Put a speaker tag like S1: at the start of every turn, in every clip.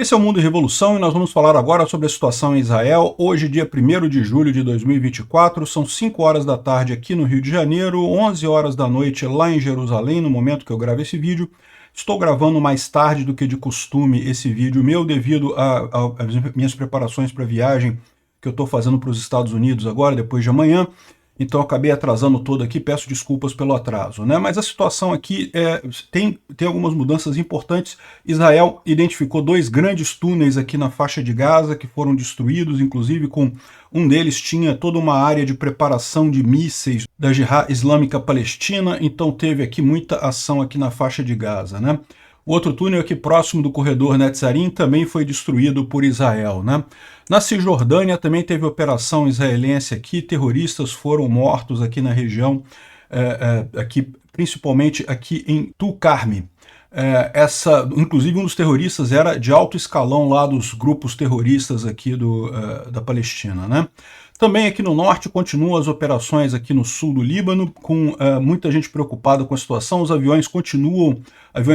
S1: Esse é o Mundo em Revolução e nós vamos falar agora sobre a situação em Israel. Hoje, dia 1º de julho de 2024, são 5 horas da tarde aqui no Rio de Janeiro, 11 horas da noite lá em Jerusalém, no momento que eu gravo esse vídeo. Estou gravando mais tarde do que de costume esse vídeo meu, devido às minhas preparações para a viagem que eu estou fazendo para os Estados Unidos agora, depois de amanhã. Então eu acabei atrasando todo aqui, peço desculpas pelo atraso, né? Mas a situação aqui tem algumas mudanças importantes. Israel identificou 2 grandes túneis aqui na faixa de Gaza que foram destruídos, inclusive com um deles tinha toda uma área de preparação de mísseis da Jihad Islâmica Palestina, então teve aqui muita ação aqui na faixa de Gaza, né? O outro túnel aqui próximo do corredor Netzarim também foi destruído por Israel, né? Na Cisjordânia também teve operação israelense aqui, terroristas foram mortos aqui na região, aqui, principalmente aqui em Tulkarm. Inclusive um dos terroristas era de alto escalão lá dos grupos terroristas aqui da Palestina, né? Também aqui no norte continuam as operações aqui no sul do Líbano, com muita gente preocupada com a situação. Os aviões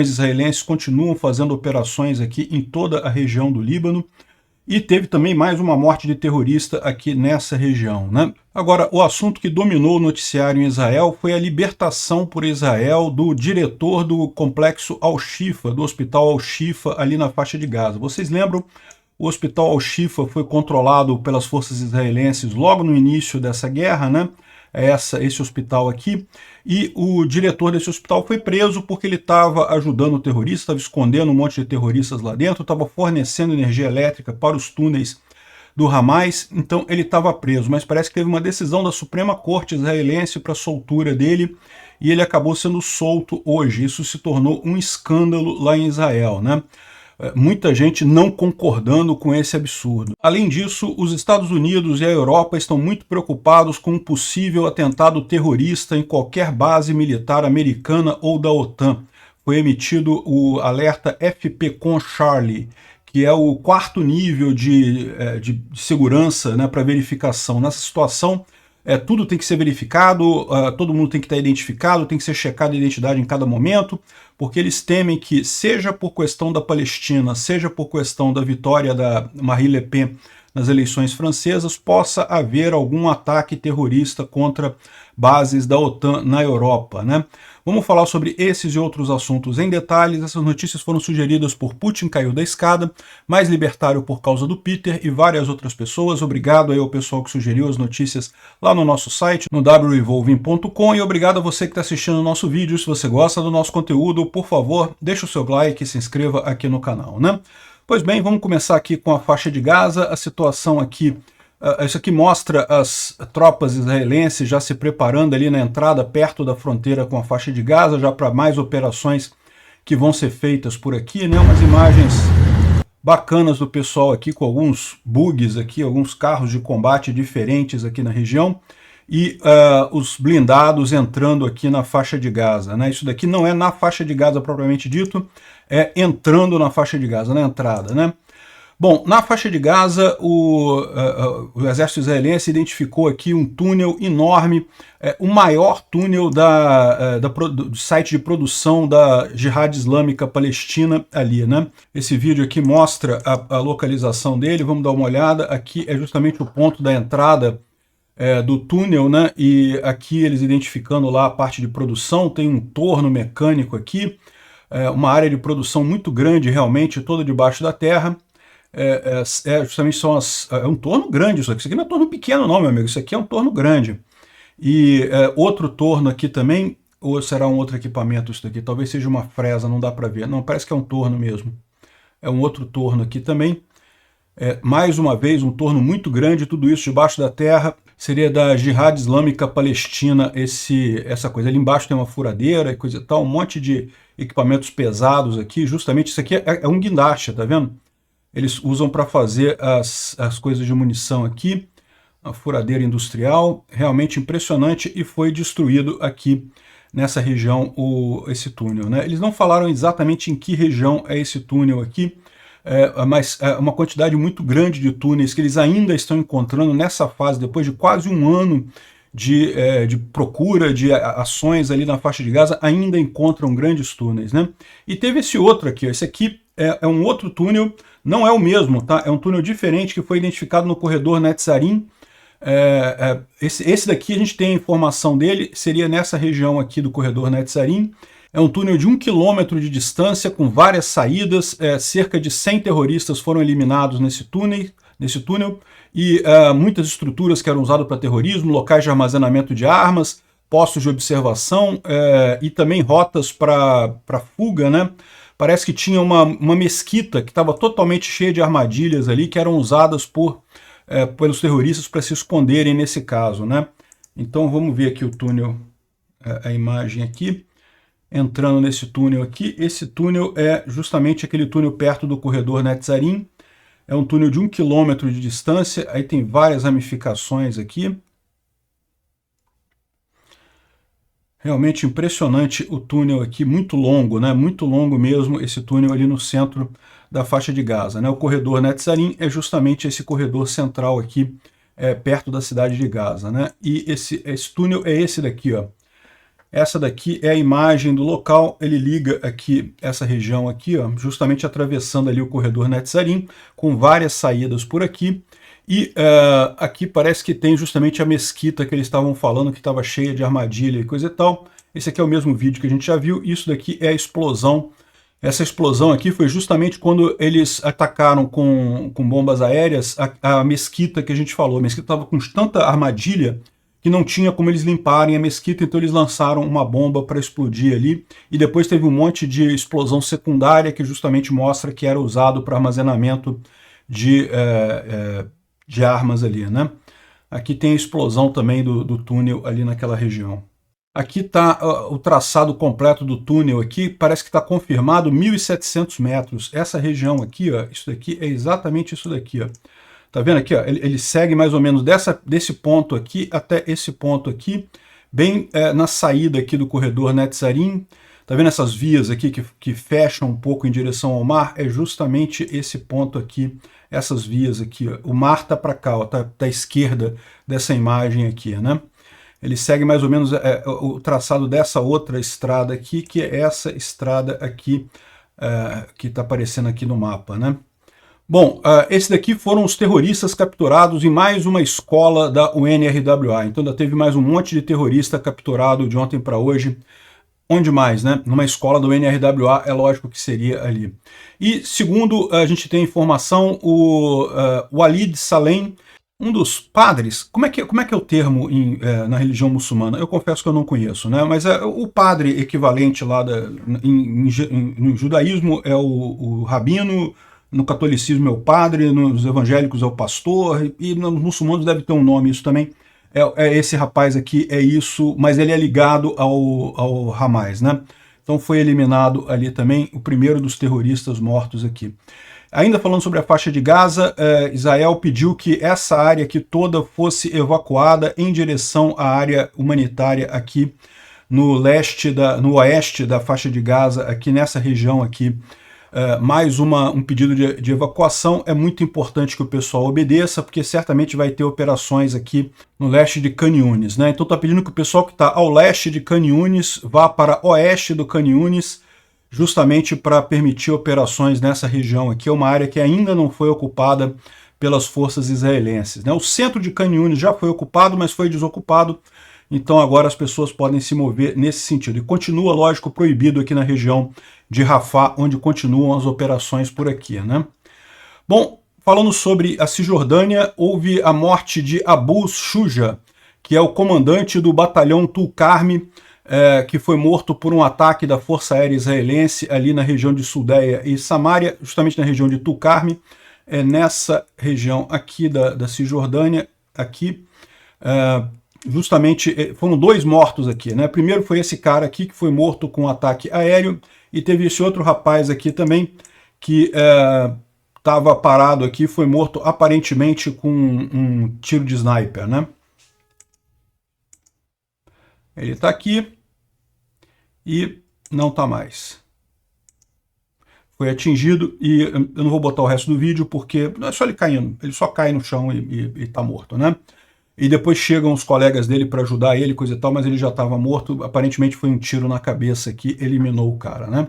S1: israelenses continuam fazendo operações aqui em toda a região do Líbano. E teve também mais uma morte de terrorista aqui nessa região, né? Agora, o assunto que dominou o noticiário em Israel foi a libertação por Israel do diretor do complexo Al-Shifa, do hospital Al-Shifa ali na faixa de Gaza. Vocês lembram? O hospital Al-Shifa foi controlado pelas forças israelenses logo no início dessa guerra, né? Esse hospital aqui, e o diretor desse hospital foi preso porque ele estava ajudando o terrorista, estava escondendo um monte de terroristas lá dentro, estava fornecendo energia elétrica para os túneis do Hamas, então ele estava preso, mas parece que teve uma decisão da Suprema Corte israelense para a soltura dele, e ele acabou sendo solto hoje. Isso se tornou um escândalo lá em Israel, né? Muita gente não concordando com esse absurdo. Além disso, os Estados Unidos e a Europa estão muito preocupados com um possível atentado terrorista em qualquer base militar americana ou da OTAN. Foi emitido o alerta FPCOM Charlie, que é o 4º nível de segurança, né, para verificação. Nessa situação, tudo tem que ser verificado, todo mundo tem que estar identificado, tem que ser checada a identidade em cada momento, porque eles temem que, seja por questão da Palestina, seja por questão da vitória da Marine Le Pen nas eleições francesas, possa haver algum ataque terrorista contra bases da OTAN na Europa, né? Vamos falar sobre esses e outros assuntos em detalhes. Essas notícias foram sugeridas por Putin Caiu da Escada, Mais Libertário por causa do Peter e várias outras pessoas. Obrigado aí ao pessoal que sugeriu as notícias lá no nosso site, no wrevolving.com, e obrigado a você que está assistindo o nosso vídeo. Se você gosta do nosso conteúdo, por favor, deixe o seu like e se inscreva aqui no canal, né? Pois bem, vamos começar aqui com a faixa de Gaza. A situação aqui, isso aqui mostra as tropas israelenses já se preparando ali na entrada, perto da fronteira com a faixa de Gaza, já para mais operações que vão ser feitas por aqui, né? Umas imagens bacanas do pessoal aqui, com alguns bugs aqui, alguns carros de combate diferentes aqui na região, e os blindados entrando aqui na faixa de Gaza, né? Isso daqui não é na faixa de Gaza propriamente dito, é entrando na faixa de Gaza, na entrada, né? Bom, na faixa de Gaza, o exército israelense identificou aqui um túnel enorme, o maior túnel do site de produção da Jihad Islâmica Palestina ali, né? Esse vídeo aqui mostra a localização dele, vamos dar uma olhada. Aqui é justamente o ponto da entrada do túnel, né? E aqui eles identificando lá a parte de produção, tem um torno mecânico aqui, uma área de produção muito grande realmente, toda debaixo da terra. Justamente é um torno grande isso aqui. Isso aqui não é torno pequeno não, meu amigo, isso aqui é um torno grande. E outro torno aqui também, ou será um outro equipamento isso daqui? Talvez seja uma fresa, não dá para ver. Não, parece que é um torno mesmo. É um outro torno aqui também. Mais uma vez, um torno muito grande, tudo isso debaixo da terra. Seria da Jihad Islâmica Palestina, essa coisa. Ali embaixo tem uma furadeira e coisa e tal, um monte de equipamentos pesados aqui. Justamente isso aqui é um guindaste, tá vendo? Eles usam para fazer as coisas de munição aqui. A furadeira industrial, realmente impressionante, e foi destruído aqui nessa região esse túnel, né? Eles não falaram exatamente em que região é esse túnel aqui, mas uma quantidade muito grande de túneis que eles ainda estão encontrando nessa fase, depois de quase um ano de procura, de ações ali na faixa de Gaza, ainda encontram grandes túneis, né? E teve esse outro aqui, ó, esse aqui é um outro túnel, não é o mesmo, tá? É um túnel diferente que foi identificado no corredor Netzarim. Esse daqui a gente tem a informação dele, seria nessa região aqui do corredor Netzarim. É um túnel de 1 quilômetro de distância, com várias saídas, cerca de 100 terroristas foram eliminados nesse túnel e muitas estruturas que eram usadas para terrorismo, locais de armazenamento de armas, postos de observação e também rotas para fuga, né? Parece que tinha uma mesquita que estava totalmente cheia de armadilhas ali, que eram usadas pelos terroristas para se esconderem nesse caso, né? Então vamos ver aqui o túnel, a imagem aqui. Entrando nesse túnel aqui, esse túnel é justamente aquele túnel perto do corredor Netzarim. É um túnel de 1 quilômetro de distância, aí tem várias ramificações aqui. Realmente impressionante o túnel aqui, muito longo, né? Muito longo mesmo esse túnel ali no centro da faixa de Gaza, né? O corredor Netzarim é justamente esse corredor central aqui, perto da cidade de Gaza, né? E esse túnel é esse daqui, ó. Essa daqui é a imagem do local, ele liga aqui essa região aqui, ó, justamente atravessando ali o corredor Netzarim, com várias saídas por aqui. E aqui parece que tem justamente a mesquita que eles estavam falando, que estava cheia de armadilha e coisa e tal. Esse aqui é o mesmo vídeo que a gente já viu. Isso daqui é a explosão. Essa explosão aqui foi justamente quando eles atacaram com bombas aéreas a mesquita que a gente falou. A mesquita estava com tanta armadilha que não tinha como eles limparem a mesquita, então eles lançaram uma bomba para explodir ali, e depois teve um monte de explosão secundária que justamente mostra que era usado para armazenamento de armas ali, né? Aqui tem a explosão também do túnel ali naquela região. Aqui está o traçado completo do túnel aqui, parece que está confirmado 1.700 metros. Essa região aqui, ó, isso daqui é exatamente isso daqui, ó. Tá vendo aqui, ó? Ele segue mais ou menos desse ponto aqui até esse ponto aqui, bem na saída aqui do corredor Netzarim. Tá vendo essas vias aqui que fecham um pouco em direção ao mar? É justamente esse ponto aqui, essas vias aqui, ó. O mar tá para cá, ó, tá à esquerda dessa imagem aqui, né? Ele segue mais ou menos o traçado dessa outra estrada aqui, que é essa estrada aqui, que está aparecendo aqui no mapa, né? Bom, esse daqui foram os terroristas capturados em mais uma escola da UNRWA. Então ainda teve mais um monte de terrorista capturado de ontem para hoje. Onde mais, né? Numa escola do UNRWA, é lógico que seria ali. E segundo a gente tem informação, o Walid Salem, um dos padres, como é que é o termo na religião muçulmana? Eu confesso que eu não conheço, né? Mas o padre equivalente lá no judaísmo é o rabino, no catolicismo é o padre, nos evangélicos é o pastor, e nos muçulmanos deve ter um nome isso também. Esse rapaz aqui é isso, mas ele é ligado ao Hamas, né? Então foi eliminado ali também o primeiro dos terroristas mortos aqui. Ainda falando sobre a faixa de Gaza, Israel pediu que essa área aqui toda fosse evacuada em direção à área humanitária aqui no oeste da faixa de Gaza, aqui nessa região aqui. Mais um pedido de evacuação. É muito importante que o pessoal obedeça, porque certamente vai ter operações aqui no leste de Khan Yunis, né? Então está pedindo que o pessoal que está ao leste de Khan Yunis vá para oeste do Khan Yunis, justamente para permitir operações nessa região aqui. É uma área que ainda não foi ocupada pelas forças israelenses, né? O centro de Khan Yunis já foi ocupado, mas foi desocupado. Então agora as pessoas podem se mover nesse sentido. E continua, lógico, proibido aqui na região de Rafah, onde continuam as operações por aqui, né? Bom, falando sobre a Cisjordânia, houve a morte de Abu Shuja, que é o comandante do batalhão Tulkarm, que foi morto por um ataque da Força Aérea Israelense ali na região de Sudeia e Samária, justamente na região de Tulkarm, nessa região aqui da Cisjordânia, aqui. Justamente foram 2 mortos aqui, né? Primeiro foi esse cara aqui que foi morto com um ataque aéreo, e teve esse outro rapaz aqui também que estava parado aqui, foi morto aparentemente com um tiro de sniper, né? Ele está aqui e não está mais. Foi atingido, e eu não vou botar o resto do vídeo porque não é só ele caindo, ele só cai no chão e está morto, né? E depois chegam os colegas dele para ajudar ele, coisa e tal, mas ele já estava morto. Aparentemente foi um tiro na cabeça que eliminou o cara, né?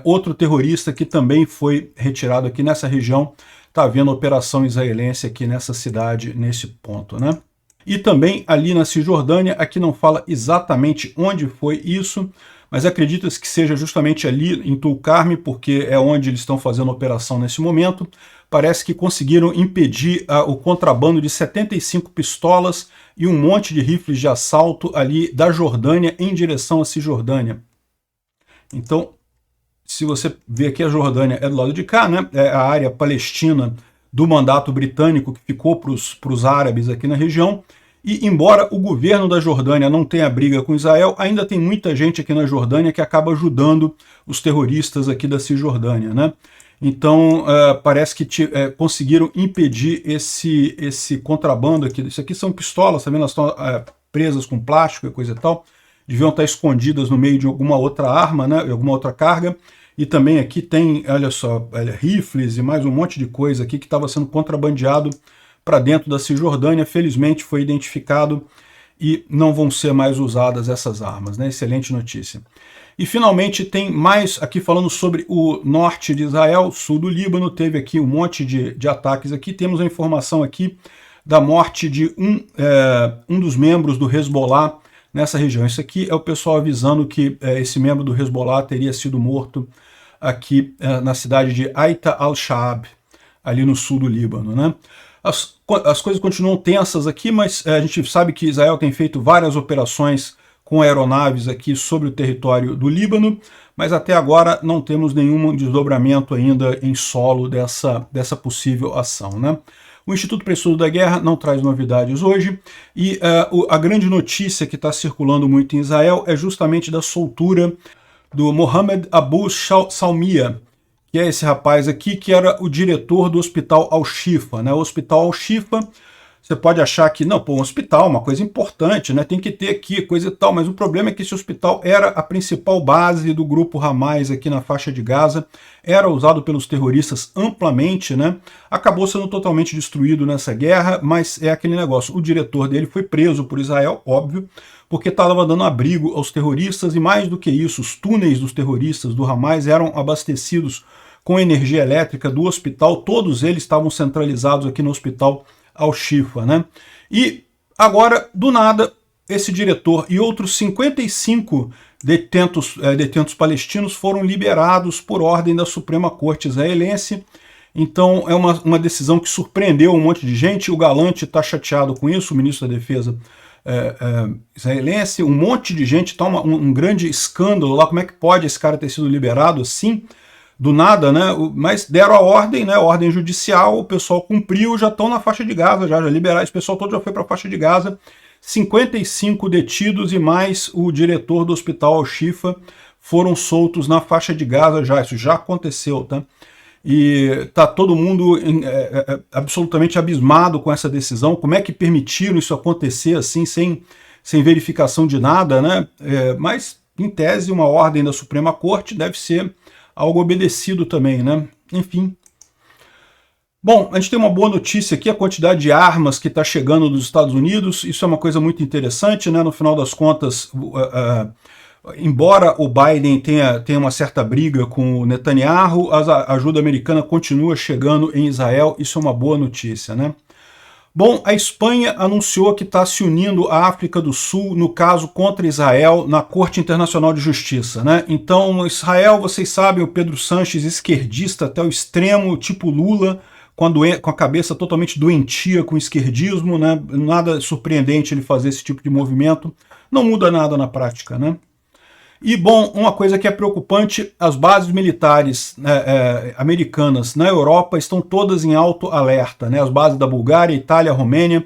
S1: outro terrorista que também foi retirado aqui nessa região. Está havendo operação israelense aqui nessa cidade, nesse ponto, né? E também ali na Cisjordânia, aqui não fala exatamente onde foi isso, mas acredita-se que seja justamente ali em Tulkarm, porque é onde eles estão fazendo operação nesse momento. Parece que conseguiram impedir o contrabando de 75 pistolas e um monte de rifles de assalto ali da Jordânia em direção à Cisjordânia. Então, se você vê aqui, a Jordânia é do lado de cá, né? É a área palestina do mandato britânico que ficou para os árabes aqui na região. E embora o governo da Jordânia não tenha briga com Israel, ainda tem muita gente aqui na Jordânia que acaba ajudando os terroristas aqui da Cisjordânia, né? Então, parece que conseguiram impedir esse contrabando aqui. Isso aqui são pistolas, tá vendo? Elas estão presas com plástico e coisa e tal. Deviam estar escondidas no meio de alguma outra arma, né? Alguma outra carga. E também aqui tem, olha só, rifles e mais um monte de coisa aqui que estava sendo contrabandeado para dentro da Cisjordânia. Felizmente foi identificado e não vão ser mais usadas essas armas, né? Excelente notícia. E finalmente tem mais aqui falando sobre o norte de Israel, sul do Líbano. Teve aqui um monte de ataques aqui. Temos a informação aqui da morte de um dos membros do Hezbollah nessa região. Isso aqui é o pessoal avisando que esse membro do Hezbollah teria sido morto aqui na cidade de Aita al-Shaab, ali no sul do Líbano, né? As coisas continuam tensas aqui, mas a gente sabe que Israel tem feito várias operações com aeronaves aqui sobre o território do Líbano, mas até agora não temos nenhum desdobramento ainda em solo dessa possível ação, né? O Instituto para Estudo da Guerra não traz novidades hoje, e a grande notícia que está circulando muito em Israel é justamente da soltura do Mohamed Abu Salmiya, que é esse rapaz aqui que era o diretor do Hospital Al-Shifa, né? O Hospital Al-Shifa, você pode achar que, não, pô, um hospital, uma coisa importante, né? Tem que ter aqui, coisa e tal, mas o problema é que esse hospital era a principal base do grupo Hamas aqui na faixa de Gaza, era usado pelos terroristas amplamente, né? Acabou sendo totalmente destruído nessa guerra, mas é aquele negócio, o diretor dele foi preso por Israel, óbvio, porque estava dando abrigo aos terroristas, e mais do que isso, os túneis dos terroristas do Hamas eram abastecidos com energia elétrica do hospital, todos eles estavam centralizados aqui no Hospital Al-Shifa, né? E agora, do nada, esse diretor e outros 55 detentos palestinos foram liberados por ordem da Suprema Corte israelense. Então é uma decisão que surpreendeu um monte de gente. O Galante está chateado com isso, o ministro da Defesa israelense. Um monte de gente, tá um grande escândalo lá. Como é que pode esse cara ter sido liberado assim? Do nada, né? Mas deram a ordem, né? Ordem judicial, o pessoal cumpriu, já estão na faixa de Gaza, já liberaram, esse pessoal todo já foi para a faixa de Gaza. 55 detidos e mais o diretor do Hospital Al-Shifa foram soltos na faixa de Gaza já, isso já aconteceu, tá? E tá todo mundo absolutamente abismado com essa decisão. Como é que permitiram isso acontecer assim, sem verificação de nada, né? Mas, em tese, uma ordem da Suprema Corte deve ser algo obedecido também, né? Enfim. Bom, a gente tem uma boa notícia aqui, a quantidade de armas que está chegando dos Estados Unidos. Isso é uma coisa muito interessante, né? No final das contas, embora o Biden tenha uma certa briga com o Netanyahu, a ajuda americana continua chegando em Israel. Isso é uma boa notícia, né? Bom, a Espanha anunciou que está se unindo à África do Sul no caso contra Israel na Corte Internacional de Justiça, né? Então, Israel, vocês sabem, o Pedro Sánchez, esquerdista até o extremo, tipo Lula, com a cabeça totalmente doentia com o esquerdismo, né? Nada surpreendente ele fazer esse tipo de movimento, não muda nada na prática, né? E, bom, uma coisa que é preocupante, as bases militares americanas na Europa estão todas em alto alerta, né? As bases da Bulgária, Itália, Romênia,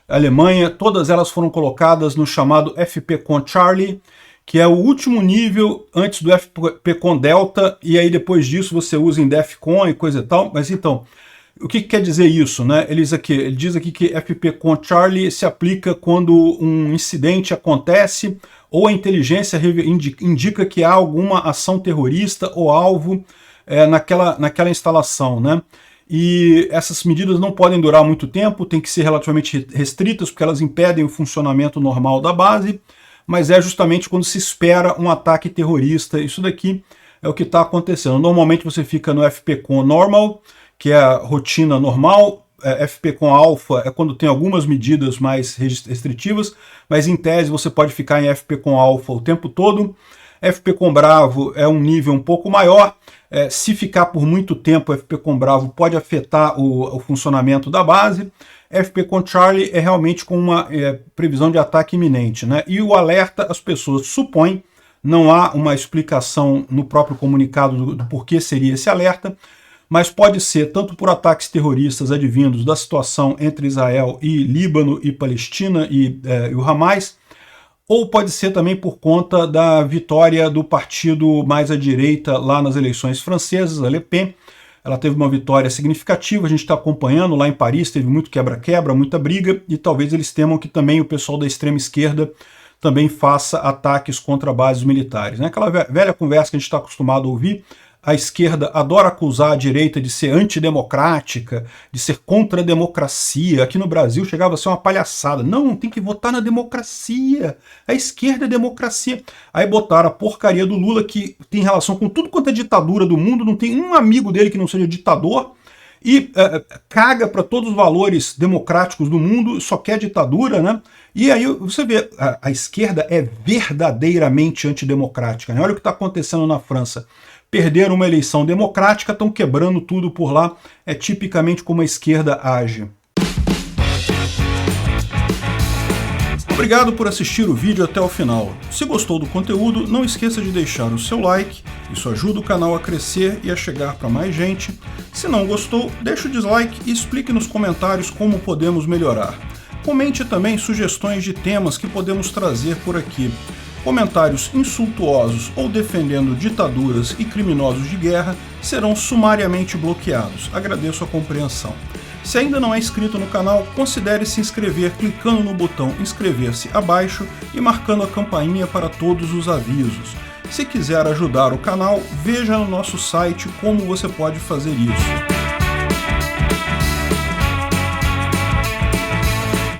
S1: Alemanha, todas elas foram colocadas no chamado FPCON Charlie, que é o último nível antes do FPCON Delta, e aí depois disso você usa em DEFCON e coisa e tal. Mas então, o que quer dizer isso, né? Ele diz aqui que FPCON Charlie se aplica quando um incidente acontece ou a inteligência indica que há alguma ação terrorista ou alvo naquela instalação, né? E essas medidas não podem durar muito tempo, tem que ser relativamente restritas, porque elas impedem o funcionamento normal da base, mas é justamente quando se espera um ataque terrorista. Isso daqui é o que está acontecendo. Normalmente você fica no FPCON Normal, que é a rotina normal. FPCON Alpha é quando tem algumas medidas mais restritivas, mas em tese você pode ficar em FPCON Alpha o tempo todo. FPCON Bravo é um nível um pouco maior. Se ficar por muito tempo, FPCON Bravo pode afetar o funcionamento da base. FPCON Charlie é realmente com uma previsão de ataque iminente, né? E o alerta as pessoas supõem, não há uma explicação no próprio comunicado do porquê seria esse alerta, mas pode ser tanto por ataques terroristas advindos da situação entre Israel e Líbano e Palestina e o Hamas, ou pode ser também por conta da vitória do partido mais à direita lá nas eleições francesas, a Le Pen. Ela teve uma vitória significativa, a gente está acompanhando, lá em Paris teve muito quebra-quebra, muita briga, e talvez eles temam que também o pessoal da extrema esquerda também faça ataques contra bases militares. Né? Aquela velha conversa que a gente está acostumado a ouvir, a esquerda adora acusar a direita de ser antidemocrática, de ser contra a democracia. Aqui no Brasil chegava a ser uma palhaçada. Não, tem que votar na democracia. A esquerda é democracia. Aí botaram a porcaria do Lula, que tem relação com tudo quanto é ditadura do mundo, não tem um amigo dele que não seja ditador, e caga para todos os valores democráticos do mundo, só quer ditadura, né? E aí você vê, a esquerda é verdadeiramente antidemocrática, né? Olha o que está acontecendo na França. Perderam uma eleição democrática, estão quebrando tudo por lá. É tipicamente como a esquerda age. Obrigado por assistir o vídeo até o final. Se gostou do conteúdo, não esqueça de deixar o seu like, isso ajuda o canal a crescer e a chegar para mais gente. Se não gostou, deixe o dislike e explique nos comentários como podemos melhorar. Comente também sugestões de temas que podemos trazer por aqui. Comentários insultuosos ou defendendo ditaduras e criminosos de guerra serão sumariamente bloqueados. Agradeço a compreensão. Se ainda não é inscrito no canal, considere se inscrever clicando no botão inscrever-se abaixo e marcando a campainha para todos os avisos. Se quiser ajudar o canal, veja no nosso site como você pode fazer isso.